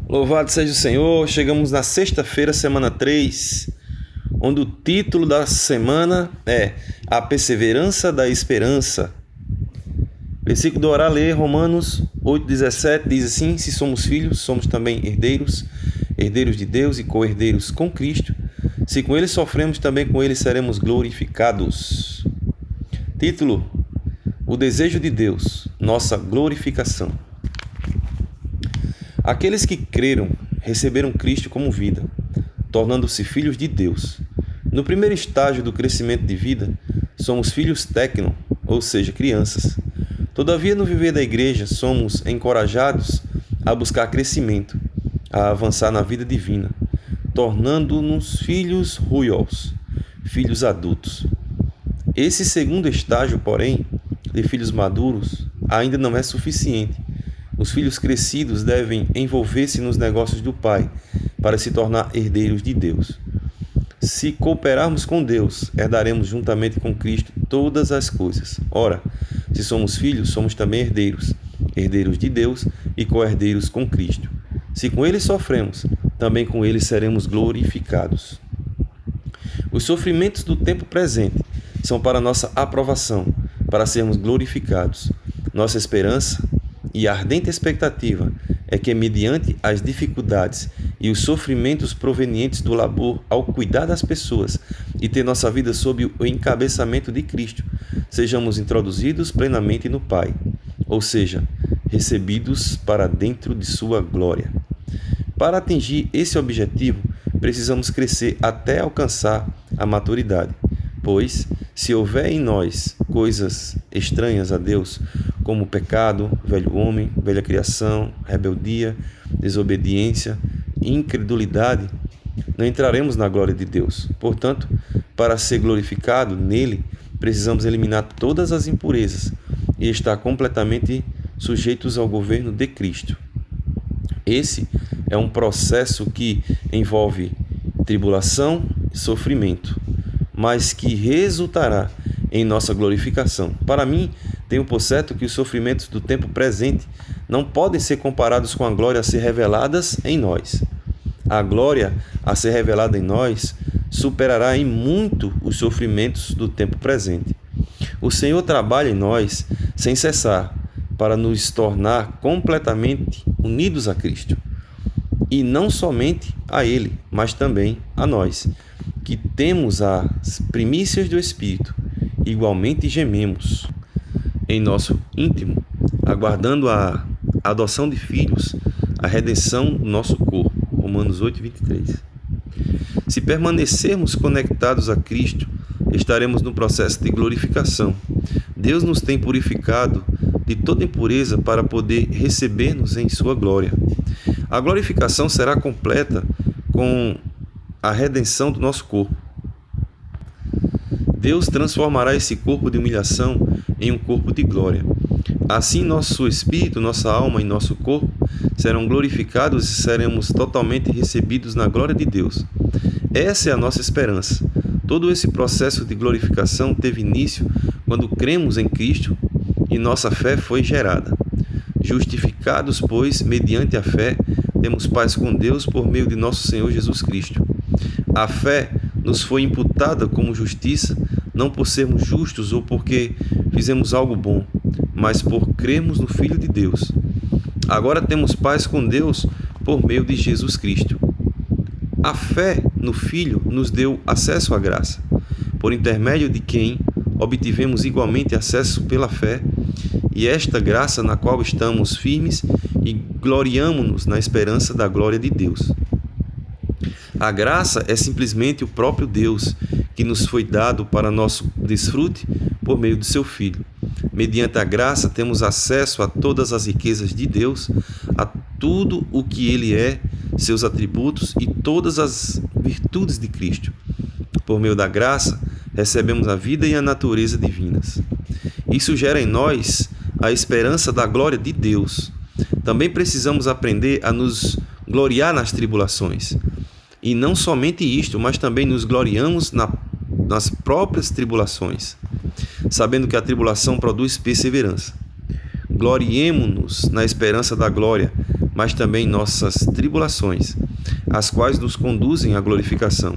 Louvado seja o Senhor, chegamos na sexta-feira, semana 3, onde o título da semana é A Perseverança da Esperança. Versículo do orar ler, Romanos 8,17, diz assim: Se somos filhos, somos também herdeiros, herdeiros de Deus e co-herdeiros com Cristo. Se com Ele sofremos, também com Ele seremos glorificados. Título: O desejo de Deus, nossa glorificação. Aqueles que creram receberam Cristo como vida, tornando-se filhos de Deus. No primeiro estágio do crescimento de vida, somos filhos tecno, ou seja, crianças. Todavia, no viver da igreja, somos encorajados a buscar crescimento, a avançar na vida divina, tornando-nos filhos ruios, filhos adultos. Esse segundo estágio, porém, de filhos maduros, ainda não é suficiente. Os filhos crescidos devem envolver-se nos negócios do Pai para se tornar herdeiros de Deus. Se cooperarmos com Deus, herdaremos juntamente com Cristo todas as coisas. Ora, se somos filhos, somos também herdeiros, herdeiros de Deus e co-herdeiros com Cristo. Se com Ele sofremos, também com Ele seremos glorificados. Os sofrimentos do tempo presente são para nossa aprovação, para sermos glorificados. Nossa esperança e ardente expectativa é que, mediante as dificuldades e os sofrimentos provenientes do labor ao cuidar das pessoas e ter nossa vida sob o encabeçamento de Cristo, sejamos introduzidos plenamente no Pai, ou seja, recebidos para dentro de sua glória. Para atingir esse objetivo, precisamos crescer até alcançar a maturidade, pois, se houver em nós coisas estranhas a Deus, como pecado, velho homem, velha criação, rebeldia, desobediência, incredulidade, não entraremos na glória de Deus. Portanto, para ser glorificado nele, precisamos eliminar todas as impurezas e estar completamente sujeitos ao governo de Cristo. Esse é um processo que envolve tribulação e sofrimento, mas que resultará em nossa glorificação. Para mim, tenho por certo que os sofrimentos do tempo presente não podem ser comparados com a glória a ser reveladas em nós. A glória a ser revelada em nós superará em muito os sofrimentos do tempo presente. O Senhor trabalha em nós sem cessar para nos tornar completamente unidos a Cristo. E não somente a Ele, mas também a nós, que temos as primícias do Espírito, igualmente gememos em nosso íntimo, aguardando a adoção de filhos, a redenção do nosso corpo. Romanos 8:23. Se permanecermos conectados a Cristo, estaremos no processo de glorificação. Deus nos tem purificado de toda impureza para poder receber-nos em sua glória. A glorificação será completa com a redenção do nosso corpo. Deus transformará esse corpo de humilhação em um corpo de glória. Assim, nosso espírito, nossa alma e nosso corpo serão glorificados e seremos totalmente recebidos na glória de Deus. Essa é a nossa esperança. Todo esse processo de glorificação teve início quando cremos em Cristo e nossa fé foi gerada. Justificados, pois, mediante a fé, temos paz com Deus por meio de nosso Senhor Jesus Cristo. A fé nos foi imputada como justiça, não por sermos justos ou porque fizemos algo bom, mas por crermos no Filho de Deus. Agora temos paz com Deus por meio de Jesus Cristo. A fé no Filho nos deu acesso à graça, por intermédio de quem obtivemos igualmente acesso pela fé, e esta graça na qual estamos firmes e gloriamo-nos na esperança da glória de Deus. A graça é simplesmente o próprio Deus que nos foi dado para nosso desfrute por meio do seu Filho. Mediante a graça temos acesso a todas as riquezas de Deus, a tudo o que Ele é, seus atributos e todas as virtudes de Cristo. Por meio da graça, recebemos a vida e a natureza divinas. Isso gera em nós a esperança da glória de Deus. Também precisamos aprender a nos gloriar nas tribulações. E não somente isto, mas também nos gloriamos nas próprias tribulações, sabendo que a tribulação produz perseverança. Gloriemo-nos na esperança da glória, mas também nossas tribulações, as quais nos conduzem à glorificação.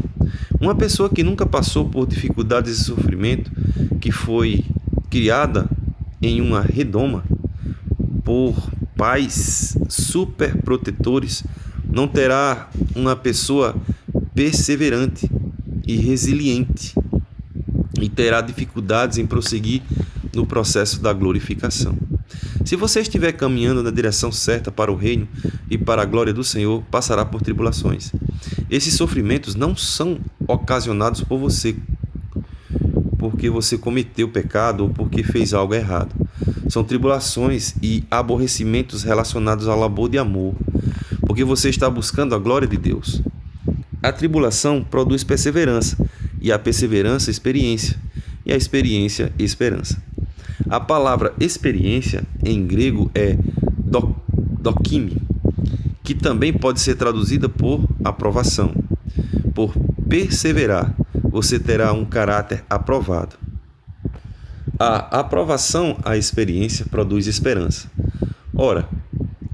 Uma pessoa que nunca passou por dificuldades e sofrimento, que foi criada em uma redoma por pais super protetores, não terá uma pessoa perseverante e resiliente e terá dificuldades em prosseguir no processo da glorificação. Se você estiver caminhando na direção certa para o reino e para a glória do Senhor, passará por tribulações. Esses sofrimentos não são ocasionados por você, porque você cometeu pecado ou porque fez algo errado. São tribulações e aborrecimentos relacionados ao labor de amor, porque você está buscando a glória de Deus. A tribulação produz perseverança, e a perseverança, experiência, e a experiência, esperança. A palavra experiência em grego é dokime, que também pode ser traduzida por aprovação. Por perseverar, você terá um caráter aprovado. A aprovação, a experiência, produz esperança. Ora,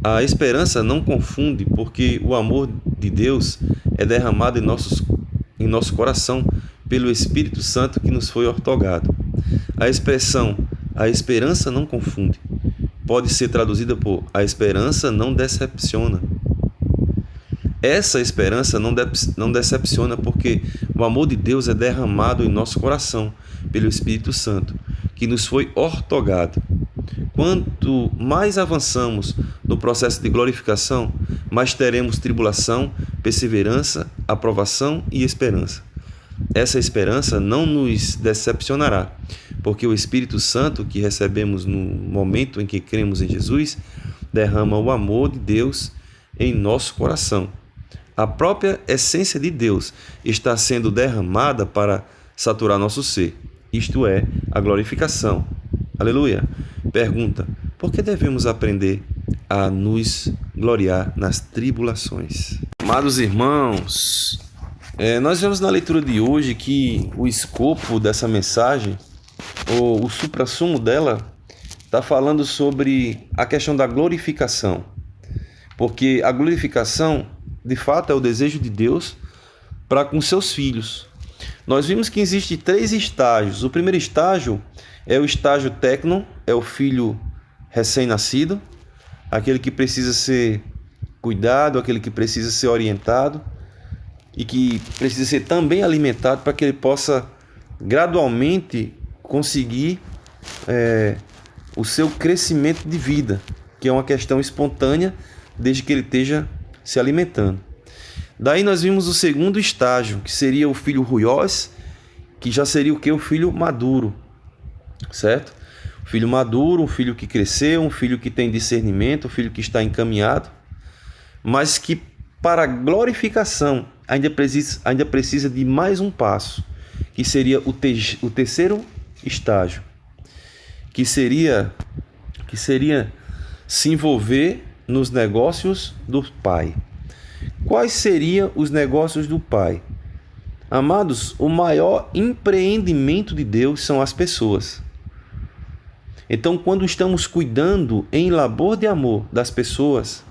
a esperança não confunde, porque o amor de Deus é derramado em nosso coração pelo Espírito Santo que nos foi outorgado. A expressão "a esperança não confunde" pode ser traduzida por "a esperança não decepciona". Essa esperança não decepciona porque o amor de Deus é derramado em nosso coração pelo Espírito Santo que nos foi outorgado. Quanto mais avançamos no processo de glorificação, mais teremos tribulação, perseverança, aprovação e esperança. Essa esperança não nos decepcionará, porque o Espírito Santo que recebemos no momento em que cremos em Jesus derrama o amor de Deus em nosso coração. A própria essência de Deus está sendo derramada para saturar nosso ser, isto é, a glorificação. Aleluia! Pergunta: por que devemos aprender a nos gloriar nas tribulações? Amados irmãos, nós vemos na leitura de hoje que o escopo dessa mensagem, ou o suprassumo dela, está falando sobre a questão da glorificação. Porque a glorificação, de fato, é o desejo de Deus para com seus filhos. Nós vimos que existem 3 estágios. O primeiro estágio é o estágio tecno, é o filho recém-nascido, aquele que precisa ser cuidado, aquele que precisa ser orientado e que precisa ser também alimentado para que ele possa gradualmente conseguir o seu crescimento de vida, que é uma questão espontânea desde que ele esteja se alimentando. Daí nós vimos o segundo estágio, que seria o filho ruiós, que já seria o que? O filho maduro, certo? O filho maduro, um filho que cresceu, um filho que tem discernimento, um filho que está encaminhado, mas que para a glorificação ainda precisa de mais um passo, que seria o terceiro estágio, que seria se envolver nos negócios do Pai. Quais seriam os negócios do Pai? Amados, o maior empreendimento de Deus são as pessoas. Então, quando estamos cuidando em labor de amor das pessoas,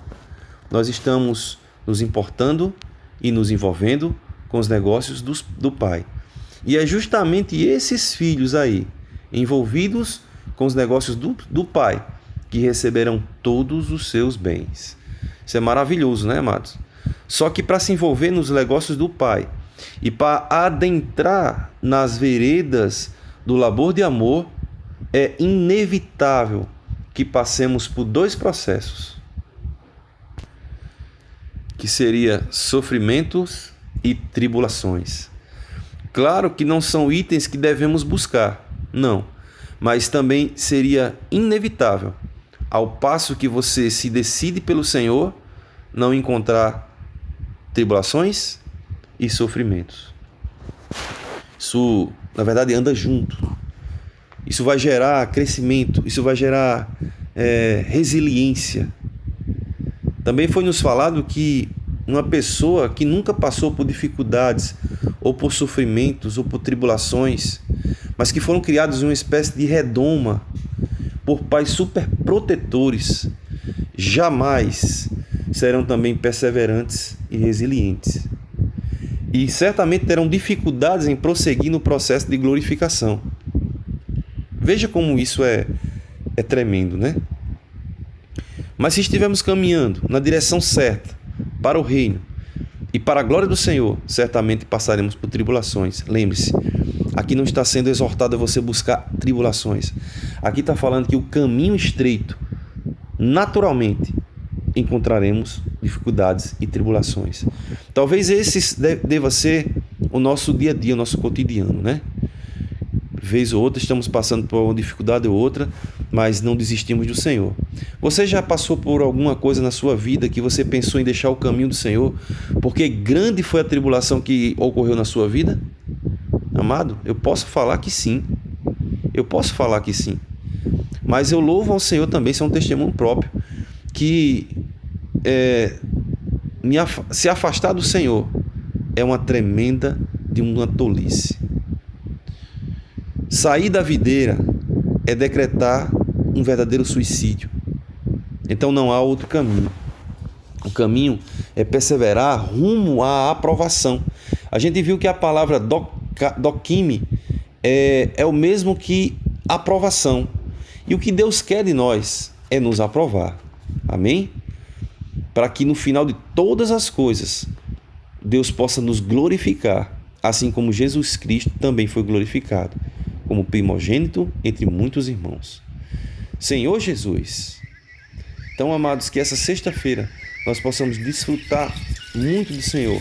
nós estamos nos importando e nos envolvendo com os negócios do Pai. E é justamente esses filhos aí, envolvidos com os negócios do Pai, que receberão todos os seus bens. Isso é maravilhoso, né, amados? Só que para se envolver nos negócios do Pai e para adentrar nas veredas do labor de amor, é inevitável que passemos por 2 processos, que seria sofrimentos e tribulações. Claro que não são itens que devemos buscar, não, mas também seria inevitável, ao passo que você se decide pelo Senhor, não encontrar tribulações e sofrimentos. Isso, na verdade, anda junto. Isso vai gerar crescimento, isso vai gerar resiliência. Também foi nos falado que uma pessoa que nunca passou por dificuldades, ou por sofrimentos, ou por tribulações, mas que foram criados em uma espécie de redoma por pais super protetores, jamais serão também perseverantes e resilientes. E certamente terão dificuldades em prosseguir no processo de glorificação. Veja como isso é tremendo, né? Mas se estivermos caminhando na direção certa para o reino e para a glória do Senhor, certamente passaremos por tribulações. Lembre-se, aqui não está sendo exortado a você buscar tribulações. Aqui está falando que o caminho estreito, naturalmente, encontraremos dificuldades e tribulações. Talvez esse deva ser o nosso dia a dia, o nosso cotidiano, né? Vez ou outra estamos passando por uma dificuldade ou outra, mas não desistimos do Senhor. Você já passou por alguma coisa na sua vida que você pensou em deixar o caminho do Senhor porque grande foi a tribulação que ocorreu na sua vida? Amado, eu posso falar que sim. Eu posso falar que sim. Mas eu louvo ao Senhor também, isso é um testemunho próprio, que se afastar do Senhor é uma tremenda de uma tolice. Sair da videira é decretar um verdadeiro suicídio. Então não há outro caminho. O caminho é perseverar rumo à aprovação. A gente viu que a palavra dokime é o mesmo que aprovação. E o que Deus quer de nós é nos aprovar. Amém? Para que no final de todas as coisas, Deus possa nos glorificar, assim como Jesus Cristo também foi glorificado, como primogênito entre muitos irmãos. Senhor Jesus, então, amados, que essa sexta-feira nós possamos desfrutar muito do Senhor